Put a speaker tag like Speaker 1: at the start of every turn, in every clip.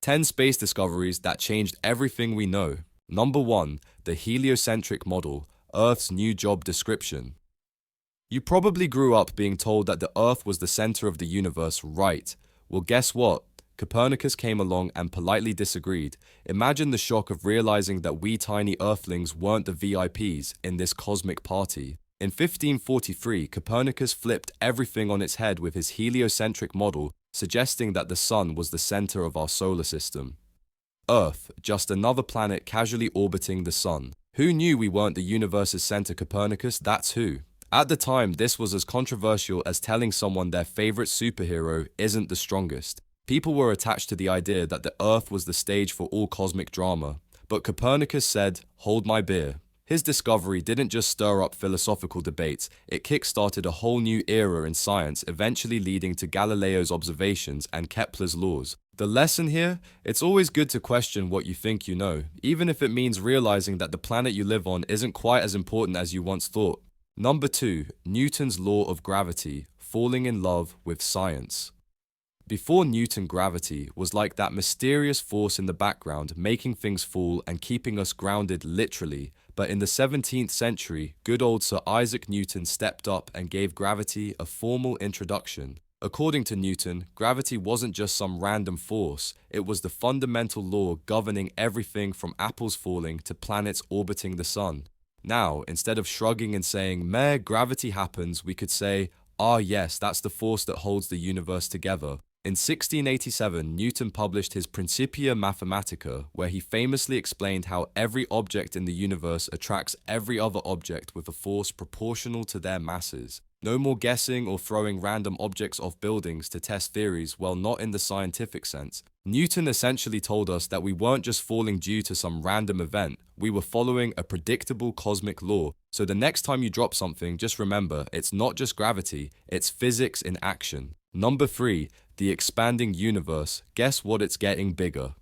Speaker 1: 10 space discoveries that changed everything we know. Number 1. The heliocentric model, Earth's new job description. You probably grew up being told that the Earth was the center of the universe, right? Well, guess what? Copernicus came along and politely disagreed. Imagine the shock of realizing that we tiny Earthlings weren't the VIPs in this cosmic party. In 1543, Copernicus flipped everything on its head with his heliocentric model, suggesting that the sun was the center of our solar system. Earth, just another planet casually orbiting the sun. Who knew we weren't the universe's center, Copernicus? That's who. At the time, this was as controversial as telling someone their favorite superhero isn't the strongest. People were attached to the idea that the Earth was the stage for all cosmic drama. But Copernicus said, "Hold my beer." His discovery didn't just stir up philosophical debates, it kick-started a whole new era in science, eventually leading to Galileo's observations and Kepler's laws. The lesson here? It's always good to question what you think you know, even if it means realizing that the planet you live on isn't quite as important as you once thought. Number 2. Newton's law of gravity, falling in love with science. Before Newton, gravity was like that mysterious force in the background, making things fall and keeping us grounded literally. But in the 17th century, good old Sir Isaac Newton stepped up and gave gravity a formal introduction. According to Newton, gravity wasn't just some random force, it was the fundamental law governing everything from apples falling to planets orbiting the sun. Now, instead of shrugging and saying, "Meh, gravity happens," we could say, "Ah yes, that's the force that holds the universe together." In 1687, Newton published his Principia Mathematica, where he famously explained how every object in the universe attracts every other object with a force proportional to their masses. No more guessing or throwing random objects off buildings to test theories, well, not in the scientific sense. Newton essentially told us that we weren't just falling due to some random event, we were following a predictable cosmic law. So the next time you drop something, just remember, it's not just gravity, it's physics in action. Number 3. The expanding universe. Guess what? It's getting bigger.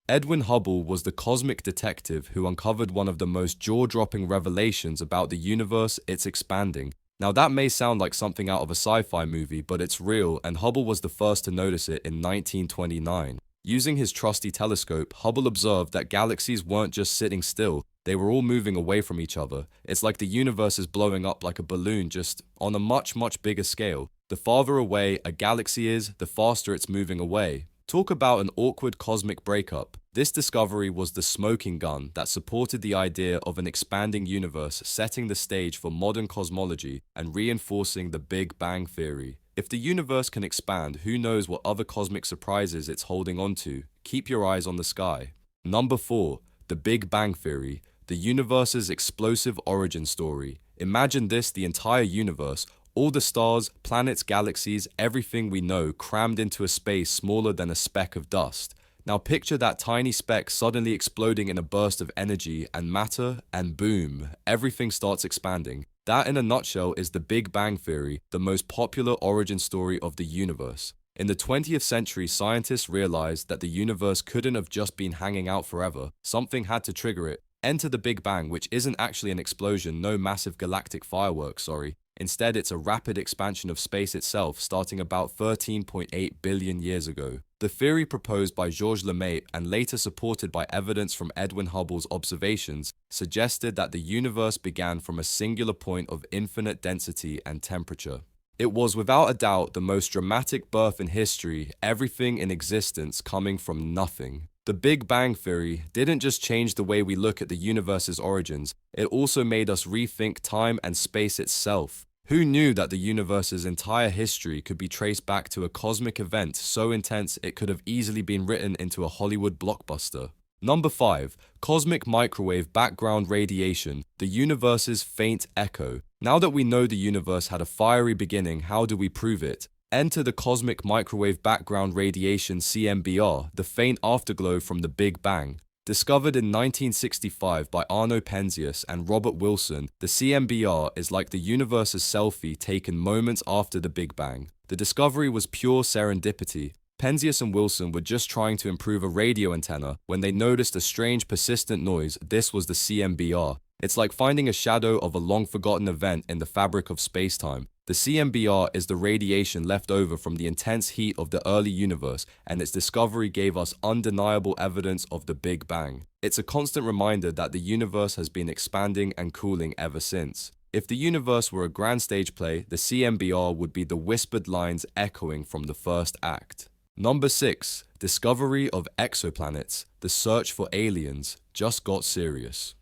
Speaker 1: Edwin Hubble was the cosmic detective who uncovered one of the most jaw-dropping revelations about the universe. It's expanding. Now that may sound like something out of a sci-fi movie, but it's real, and Hubble was the first to notice it in 1929. Using his trusty telescope, Hubble observed that galaxies weren't just sitting still, they were all moving away from each other. It's like the universe is blowing up like a balloon, just on a much bigger scale. The farther away a galaxy is, the faster it's moving away. Talk about an awkward cosmic breakup. This discovery was the smoking gun that supported the idea of an expanding universe, setting the stage for modern cosmology and reinforcing the Big Bang Theory. If the universe can expand, who knows what other cosmic surprises it's holding on to? Keep your eyes on the sky. Number 4. The Big Bang Theory, the universe's explosive origin story. Imagine this: the entire universe, all the stars, planets, galaxies, everything we know crammed into a space smaller than a speck of dust. Now picture that tiny speck suddenly exploding in a burst of energy and matter, and boom, everything starts expanding. That in a nutshell is the Big Bang Theory, the most popular origin story of the universe. In the 20th century, scientists realized that the universe couldn't have just been hanging out forever. Something had to trigger it. Enter the Big Bang, which isn't actually an explosion, no massive galactic fireworks, sorry. Instead, it's a rapid expansion of space itself, starting about 13.8 billion years ago. The theory proposed by Georges Lemaitre and later supported by evidence from Edwin Hubble's observations suggested that the universe began from a singular point of infinite density and temperature. It was without a doubt the most dramatic birth in history, everything in existence coming from nothing. The Big Bang Theory didn't just change the way we look at the universe's origins, it also made us rethink time and space itself. Who knew that the universe's entire history could be traced back to a cosmic event so intense it could have easily been written into a Hollywood blockbuster? Number 5. Cosmic microwave background radiation, the universe's faint echo. Now that we know the universe had a fiery beginning, how do we prove it? Enter the cosmic microwave background radiation (CMBR), the faint afterglow from the Big Bang. Discovered in 1965 by Arno Penzias and Robert Wilson, the CMBR is like the universe's selfie taken moments after the Big Bang. The discovery was pure serendipity. Penzias and Wilson were just trying to improve a radio antenna when they noticed a strange persistent noise. This was the CMBR. It's like finding a shadow of a long-forgotten event in the fabric of space-time. The CMBR is the radiation left over from the intense heat of the early universe, and its discovery gave us undeniable evidence of the Big Bang. It's a constant reminder that the universe has been expanding and cooling ever since. If the universe were a grand stage play, the CMBR would be the whispered lines echoing from the first act. Number 6. Discovery of exoplanets. The search for aliens just got serious.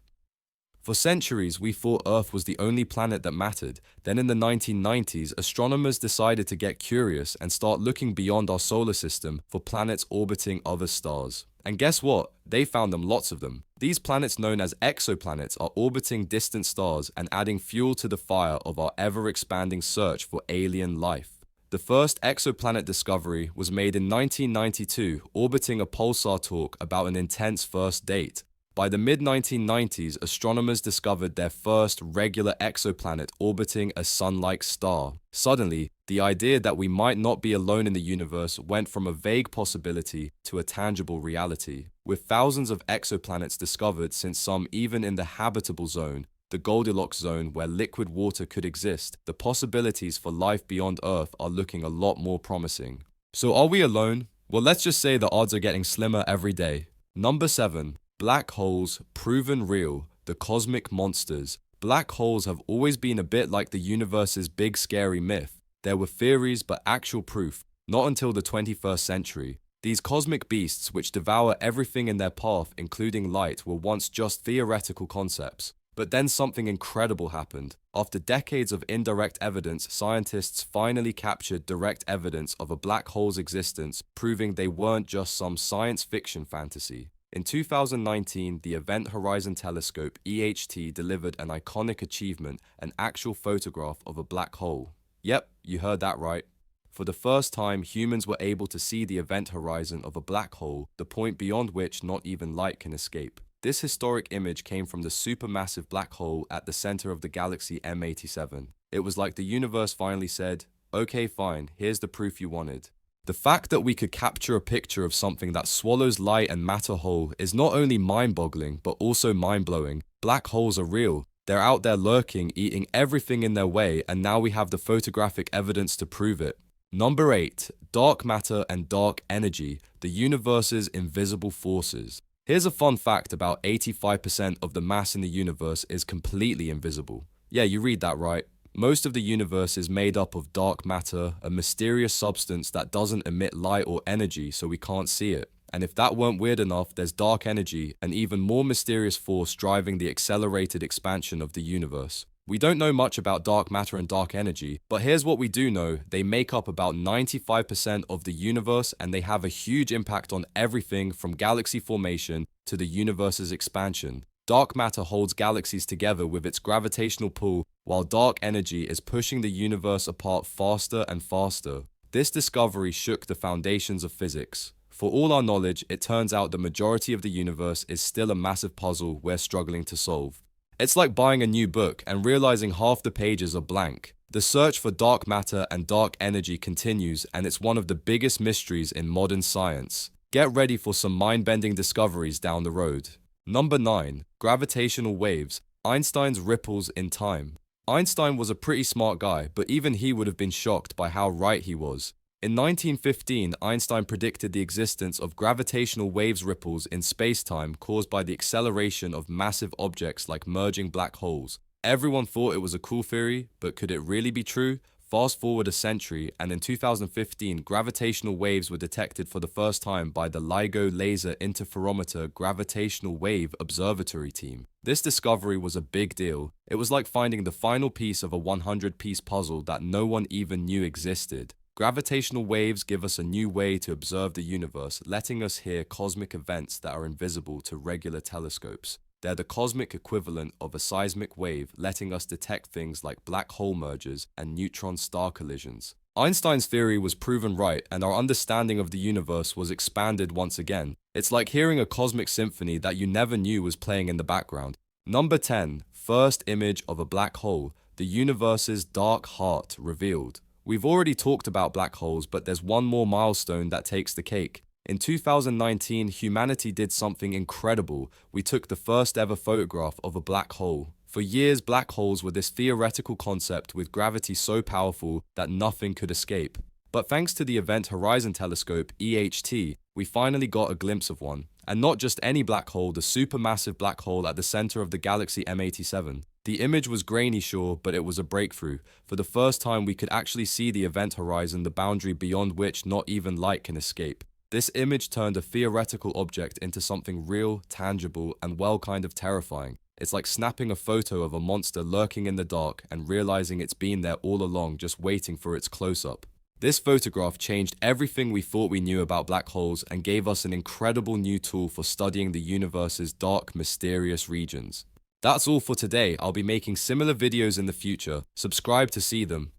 Speaker 1: For centuries, we thought Earth was the only planet that mattered. Then in the 1990s, astronomers decided to get curious and start looking beyond our solar system for planets orbiting other stars. And guess what? They found them, lots of them. These planets known as exoplanets are orbiting distant stars and adding fuel to the fire of our ever-expanding search for alien life. The first exoplanet discovery was made in 1992, orbiting a pulsar talk about an intense first date. By the mid-1990s, astronomers discovered their first regular exoplanet orbiting a sun-like star. Suddenly, the idea that we might not be alone in the universe went from a vague possibility to a tangible reality. With thousands of exoplanets discovered since some even in the habitable zone, the Goldilocks zone where liquid water could exist, the possibilities for life beyond Earth are looking a lot more promising. So are we alone? Well, let's just say the odds are getting slimmer every day. Number 7. Black holes, proven real, the cosmic monsters. Black holes have always been a bit like the universe's big scary myth. There were theories but actual proof, not until the 21st century. These cosmic beasts which devour everything in their path, including light, were once just theoretical concepts. But then something incredible happened. After decades of indirect evidence, scientists finally captured direct evidence of a black hole's existence, proving they weren't just some science fiction fantasy. In 2019, the Event Horizon Telescope (EHT) delivered an iconic achievement, an actual photograph of a black hole. Yep, you heard that right. For the first time, humans were able to see the event horizon of a black hole, the point beyond which not even light can escape. This historic image came from the supermassive black hole at the center of the galaxy M87. It was like the universe finally said, "Okay, fine, here's the proof you wanted." The fact that we could capture a picture of something that swallows light and matter whole is not only mind-boggling, but also mind-blowing. Black holes are real. They're out there lurking, eating everything in their way, and now we have the photographic evidence to prove it. Number 8. Dark matter and dark energy, the universe's invisible forces. Here's a fun fact: about 85% of the mass in the universe is completely invisible. Yeah, you read that right. Most of the universe is made up of dark matter, a mysterious substance that doesn't emit light or energy, so we can't see it. And if that weren't weird enough, there's dark energy, an even more mysterious force driving the accelerated expansion of the universe. We don't know much about dark matter and dark energy, but here's what we do know: they make up about 95% of the universe, and they have a huge impact on everything from galaxy formation to the universe's expansion. Dark matter holds galaxies together with its gravitational pull, while dark energy is pushing the universe apart faster and faster. This discovery shook the foundations of physics. For all our knowledge, it turns out the majority of the universe is still a massive puzzle we're struggling to solve. It's like buying a new book and realizing half the pages are blank. The search for dark matter and dark energy continues, and it's one of the biggest mysteries in modern science. Get ready for some mind-bending discoveries down the road. Number 9. Gravitational waves, Einstein's ripples in time. Einstein was a pretty smart guy, but even he would have been shocked by how right he was. In 1915, Einstein predicted the existence of gravitational waves ripples in space-time caused by the acceleration of massive objects like merging black holes. Everyone thought it was a cool theory, but could it really be true? Fast forward a century, and in 2015, gravitational waves were detected for the first time by the LIGO Laser Interferometer Gravitational Wave Observatory team. This discovery was a big deal. It was like finding the final piece of a 100-piece puzzle that no one even knew existed. Gravitational waves give us a new way to observe the universe, letting us hear cosmic events that are invisible to regular telescopes. They're the cosmic equivalent of a seismic wave, letting us detect things like black hole mergers and neutron-star collisions. Einstein's theory was proven right, and our understanding of the universe was expanded once again. It's like hearing a cosmic symphony that you never knew was playing in the background. Number 10. First image of a black hole, the universe's dark heart revealed. We've already talked about black holes, but there's one more milestone that takes the cake. In 2019, humanity did something incredible. We took the first ever photograph of a black hole. For years, black holes were this theoretical concept with gravity so powerful that nothing could escape. But thanks to the Event Horizon Telescope, EHT, we finally got a glimpse of one. And not just any black hole, the supermassive black hole at the center of the galaxy M87. The image was grainy, sure, but it was a breakthrough. For the first time, we could actually see the event horizon, the boundary beyond which not even light can escape. This image turned a theoretical object into something real, tangible, and well, kind of terrifying. It's like snapping a photo of a monster lurking in the dark and realizing it's been there all along, just waiting for its close-up. This photograph changed everything we thought we knew about black holes and gave us an incredible new tool for studying the universe's dark, mysterious regions. That's all for today. I'll be making similar videos in the future. Subscribe to see them.